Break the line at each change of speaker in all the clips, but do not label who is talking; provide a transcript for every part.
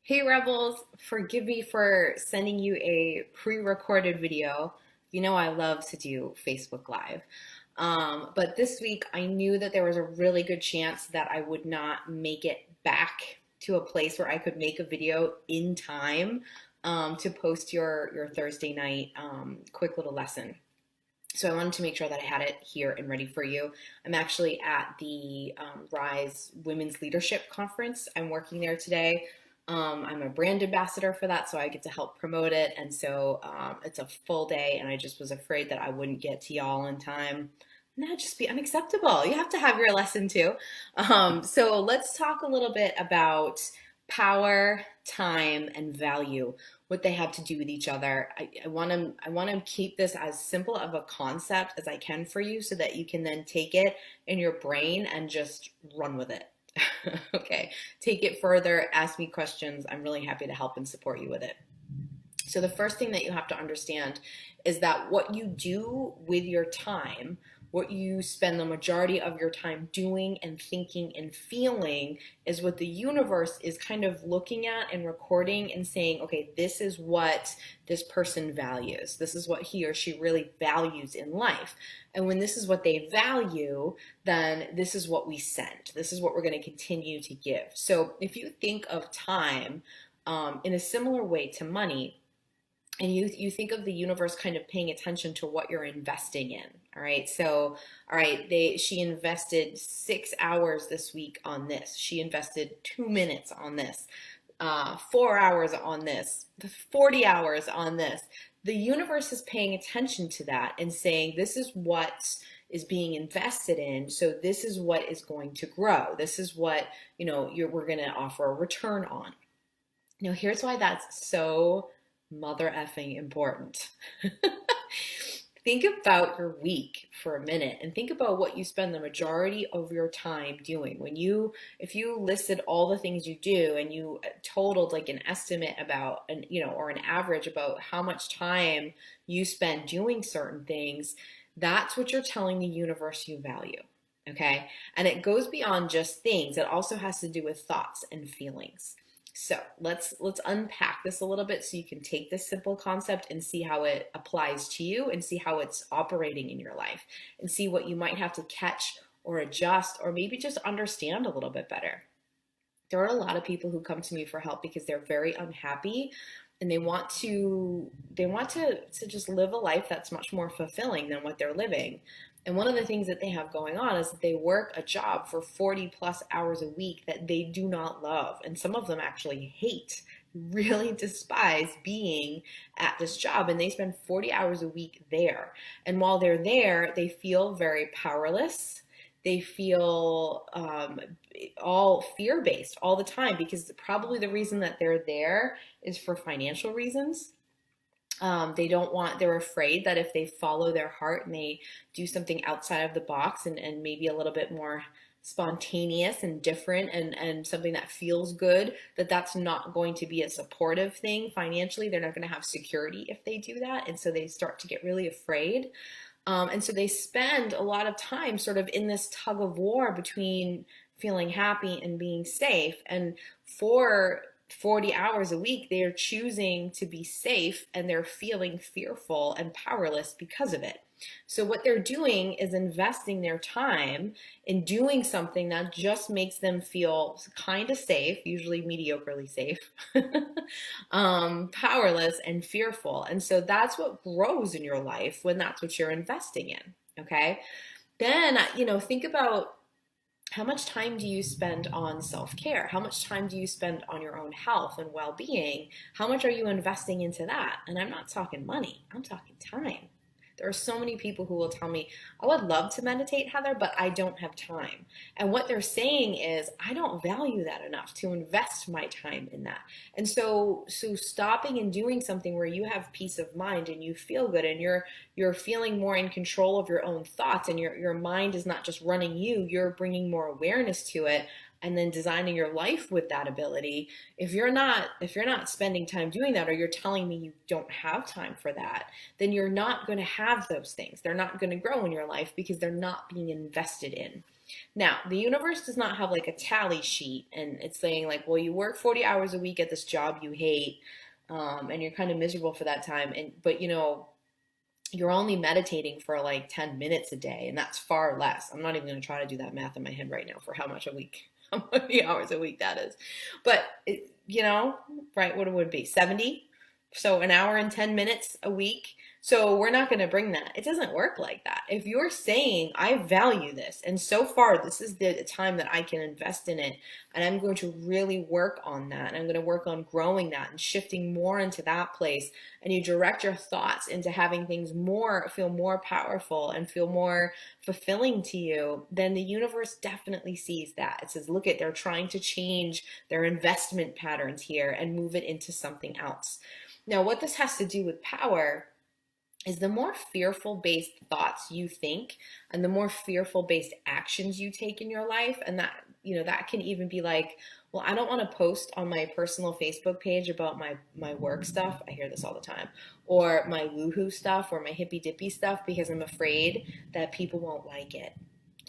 Hey Rebels, forgive me for sending you a pre-recorded video. You know I love to do Facebook Live. But this week I knew that there was a really good chance that I would not make it back to a place where I could make a video in time to post your Thursday night quick little lesson. So I wanted to make sure that I had it here and ready for you. I'm actually at the Rise Women's Leadership Conference. I'm working there today. I'm a brand ambassador for that, so I get to help promote it. And so it's a full day, and I just was afraid that I wouldn't get to y'all in time. And that'd just be unacceptable. You have to have your lesson too. So let's talk a little bit about power, time, and value, what they have to do with each other. I want to keep this as simple of a concept as I can for you so that you can then take it in your brain and just run with it. Okay, take it further, ask me questions. I'm really happy to help and support you with it. So the first thing that you have to understand is that what you do with your time, what you spend the majority of your time doing and thinking and feeling, is what the universe is kind of looking at and recording and saying, okay, this is what this person values. This is what he or she really values in life. And when this is what they value, then this is what we send. This is what we're going to continue to give. So if you think of time in a similar way to money, and you think of the universe kind of paying attention to what you're investing in. All right, so all right, she invested 6 hours this week on this, she invested 2 minutes on this, 4 hours on this, 40 hours on this. The universe is paying attention to that and saying, this is what is being invested in, so this is what is going to grow. This is what, we're going to offer a return on. Now here's why that's so mother effing important. Think about your week for a minute and think about what you spend the majority of your time doing. If you listed all the things you do and you totaled like an estimate about or an average about how much time you spend doing certain things, that's what you're telling the universe you value. Okay. And it goes beyond just things. It also has to do with thoughts and feelings. So let's unpack this a little bit so you can take this simple concept and see how it applies to you and see how it's operating in your life and see what you might have to catch or adjust or maybe just understand a little bit better. There are a lot of people who come to me for help because they're very unhappy and they want to just live a life that's much more fulfilling than what they're living. And one of the things that they have going on is that they work a job for 40 plus hours a week that they do not love. And some of them actually hate, really despise being at this job. And they spend 40 hours a week there. And while they're there, they feel very powerless. They feel all fear-based all the time because probably the reason that they're there is for financial reasons. They're afraid that if they follow their heart and they do something outside of the box and maybe a little bit more spontaneous and different and something that feels good, that's not going to be a supportive thing financially. They're not going to have security if they do that. And so they start to get really afraid. And so they spend a lot of time sort of in this tug of war between feeling happy and being safe. And for 40 hours a week, they're choosing to be safe and they're feeling fearful and powerless because of it. So what they're doing is investing their time in doing something that just makes them feel kind of safe, usually mediocrely safe, powerless and fearful. And so that's what grows in your life when that's what you're investing in. Okay. Then, think about how much time do you spend on self-care? How much time do you spend on your own health and well-being? How much are you investing into that? And I'm not talking money, I'm talking time. There are so many people who will tell me, I would love to meditate, Heather, but I don't have time. And what they're saying is, I don't value that enough to invest my time in that. And so stopping and doing something where you have peace of mind and you feel good and you're feeling more in control of your own thoughts and your mind is not just running you, you're bringing more awareness to it. and then designing your life with that ability, if you're not spending time doing that, or you're telling me you don't have time for that, then you're not going to have those things. They're not going to grow in your life because they're not being invested in. Now, the universe does not have like a tally sheet and it's saying like, well, you work 40 hours a week at this job you hate, and you're kind of miserable for that time. But you're only meditating for like 10 minutes a day, and that's far less. I'm not even going to try to do that math in my head right now for how much a week, how many hours a week that is. But, right, what it would be 70. So an hour and 10 minutes a week. So we're not going to bring that. It doesn't work like that. If you're saying, I value this, and so far this is the time that I can invest in it, and I'm going to really work on that, and I'm going to work on growing that and shifting more into that place, and you direct your thoughts into having things feel more powerful and feel more fulfilling to you, then the universe definitely sees that. It says, look, they're trying to change their investment patterns here and move it into something else. Now, what this has to do with power is the more fearful based thoughts you think and the more fearful based actions you take in your life. And that can even be like, well, I don't want to post on my personal Facebook page about my work stuff. I hear this all the time, or my woohoo stuff or my hippy dippy stuff, because I'm afraid that people won't like it.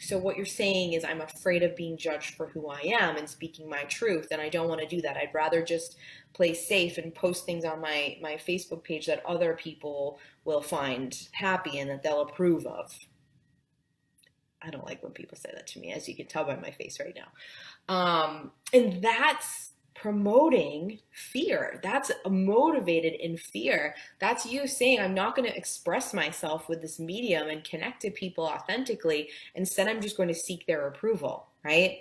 So what you're saying is, I'm afraid of being judged for who I am and speaking my truth, and I don't want to do that. I'd rather just play safe and post things on my Facebook page that other people will find happy and that they'll approve of. I don't like when people say that to me, as you can tell by my face right now. And that's promoting fear. That's motivated in fear. That's you saying, I'm not going to express myself with this medium and connect to people authentically. Instead, I'm just going to seek their approval, right?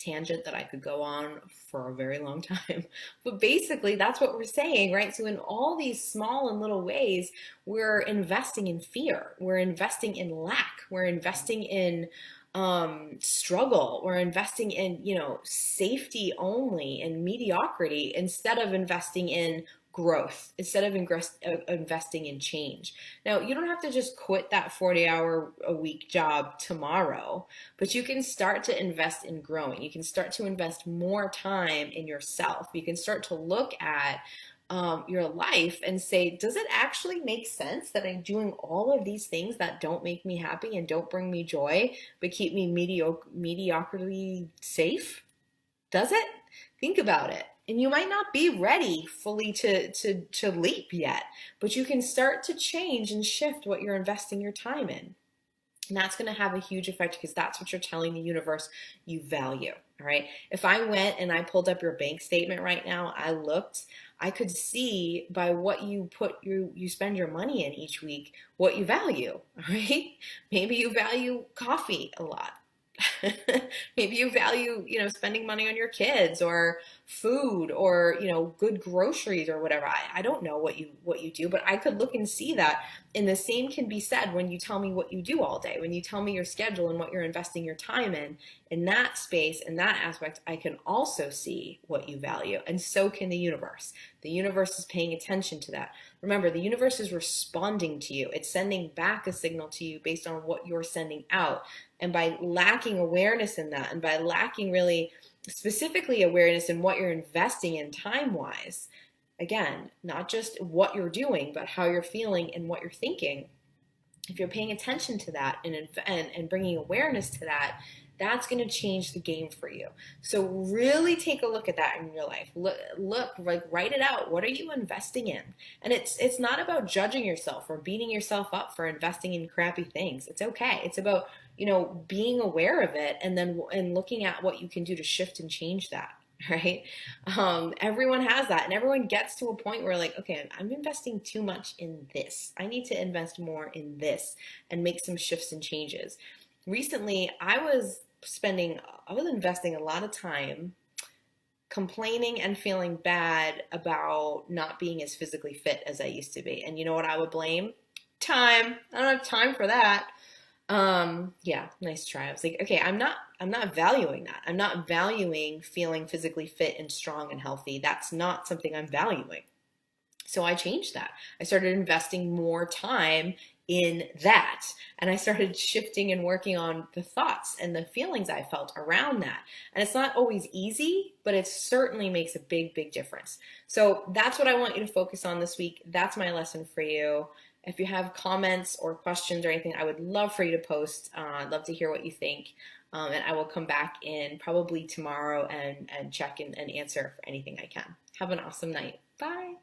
Tangent that I could go on for a very long time. But basically, that's what we're saying, right? So in all these small and little ways, we're investing in fear. We're investing in lack. We're investing in struggle. We're investing in, safety only and mediocrity, instead of investing in growth, instead of investing in change. Now, you don't have to just quit that 40-hour-a-week job tomorrow, but you can start to invest in growing. You can start to invest more time in yourself. You can start to look at your life and say, does it actually make sense that I'm doing all of these things that don't make me happy and don't bring me joy, but keep me mediocrity safe? Does it? Think about it. And you might not be ready fully to leap yet, but you can start to change and shift what you're investing your time in. And that's going to have a huge effect, because that's what you're telling the universe you value. All right. If I went and I pulled up your bank statement right now, I could see by what you spend your money in each week, what you value. All right. Maybe you value coffee a lot. Maybe you value, spending money on your kids or food or, good groceries or whatever. I don't know what you do, but I could look and see that. And the same can be said when you tell me what you do all day, when you tell me your schedule and what you're investing your time in that space, in that aspect, I can also see what you value. And so can the universe. The universe is paying attention to that. Remember, the universe is responding to you. It's sending back a signal to you based on what you're sending out. And by lacking awareness in that, and by lacking really specifically awareness in what you're investing in time-wise, again, not just what you're doing, but how you're feeling and what you're thinking, if you're paying attention to that and bringing awareness to that, that's going to change the game for you. So really take a look at that in your life. Look, like, write it out. What are you investing in? And it's not about judging yourself or beating yourself up for investing in crappy things. It's okay. It's about, being aware of it and looking at what you can do to shift and change that. Right? Everyone has that, and everyone gets to a point where, like, okay, I'm investing too much in this. I need to invest more in this and make some shifts and changes. Recently, I was investing a lot of time complaining and feeling bad about not being as physically fit as I used to be. And you know what I would blame? Time. I don't have time for that. Yeah, nice try. I was like, okay, I'm not valuing that. I'm not valuing feeling physically fit and strong and healthy. That's not something I'm valuing. So I changed that. I started investing more time in that. And I started shifting and working on the thoughts and the feelings I felt around that. And it's not always easy, but it certainly makes a big, big difference. So that's what I want you to focus on this week. That's my lesson for you. If you have comments or questions or anything, I would love for you to post. I'd love to hear what you think. And I will come back in probably tomorrow and check and answer for anything I can. Have an awesome night. Bye.